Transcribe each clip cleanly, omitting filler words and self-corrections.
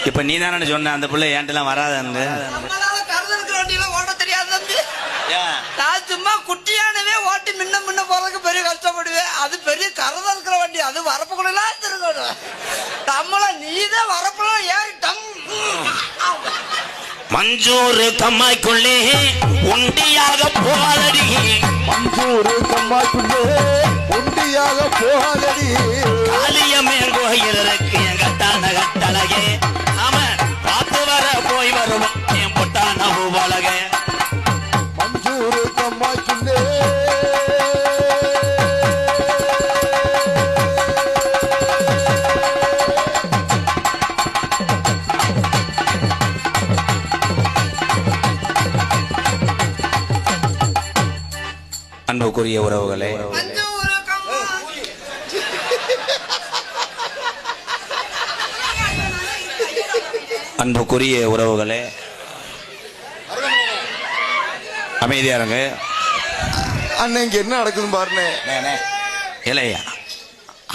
இப்ப நீ தானே சொன்ன அந்த பிள்ளை ஏன்ட்டெல்லாம் வராது. நான் சும்மா குட்டியானவே ஓட்டி முன்ன போறதுக்கு பெரிய கஷ்டப்படுவேன். அது பெரிய கரதம் இருக்கிற வண்டி, அது வரப்புக்குள்ளலாம் திருக்கணும். நம்மள நீதான் வரப்புல ஏறி மஞ்சூர் கம்மாய்க்குள்ளே உண்டியாக போகாதடி, மஞ்சூர் கம்மாய்க்குள்ளே உண்டியாக போகாதடி, காளியமே கோயில் இருக்கு என் கட்டான கட்டழகே, அவன் பார்த்து வர போய் வருவான் என் பொட்டான பூவழகே. மஞ்சூர் கம்மாய்க்குள்ளே அன்புக்குரிய உறவுகளே, அன்புக்குரிய உறவுகளே, அமைதியா இருங்க. அண்ணன் இங்க என்ன நடக்குதுன்னு பாருங்க. இல்லையா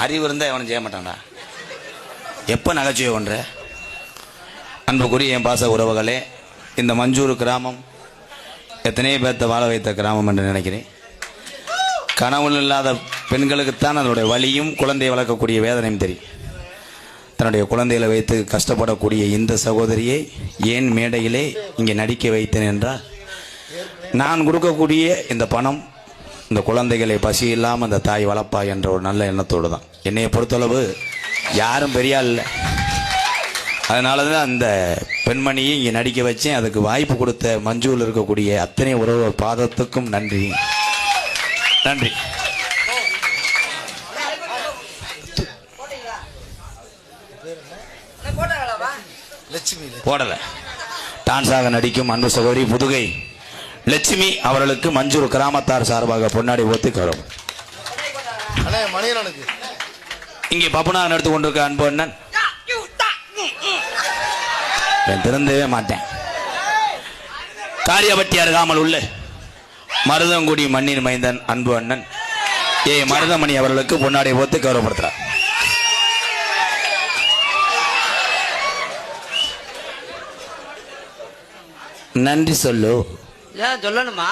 அறிவு இருந்தா எவனும் செய்ய மாட்டான்டா. எப்ப நகைச்சுவை ஒன்ற. அன்புக்குரிய என் பாச உறவுகளே, இந்த மஞ்சூர் கிராமம் எத்தனையோ பேர்த்த வாழ வைத்த கிராமம் என்று நினைக்கிறேன். கனவுள் இல்லாத பெண்களுக்குத்தான் அதனுடைய வலியும் குழந்தையை வளர்க்கக்கூடிய வேதனையும் தெரியும். தன்னுடைய குழந்தைகளை வைத்து கஷ்டப்படக்கூடிய இந்த சகோதரியை ஏன் மேடையிலே இங்கே நடிக்க வைத்தேன் என்றால், நான் கொடுக்கக்கூடிய இந்த பணம் இந்த குழந்தைகளை பசி இல்லாமல் அந்த தாய் வளர்ப்பா என்ற ஒரு நல்ல எண்ணத்தோடு தான். என்னையை பொறுத்தளவு யாரும் பெரியா இல்லை, அதனால தான் அந்த பெண்மணியை இங்கே நடிக்க வச்சேன். அதுக்கு வாய்ப்பு கொடுத்த மஞ்சூரில் இருக்கக்கூடிய அத்தனை உறவு பாதத்துக்கும் நன்றி நன்றி. போடல டான்ஸாக நடிக்கும் அன்பு சகோதரி புதுகை லட்சுமி அவர்களுக்கு மஞ்சூர் கிராமத்தார் சார்பாக பொன்னாடி ஒத்துக்கிறோம். இங்கே பப்புனாக எடுத்து கொண்டிருக்க அன்பு அண்ணன் திருந்தவே மாட்டேன். காரியப்பட்டி அருகாமல் உள்ள மருதங்குடி மண்ணின் மைந்தன் அன்பு அண்ணன் ஏ மருதமணி அவர்களுக்கு பொன்னாடி ஒத்து கௌரவப்படுத்துறார். நன்றி சொல்லு. ஏன் சொல்லணுமா?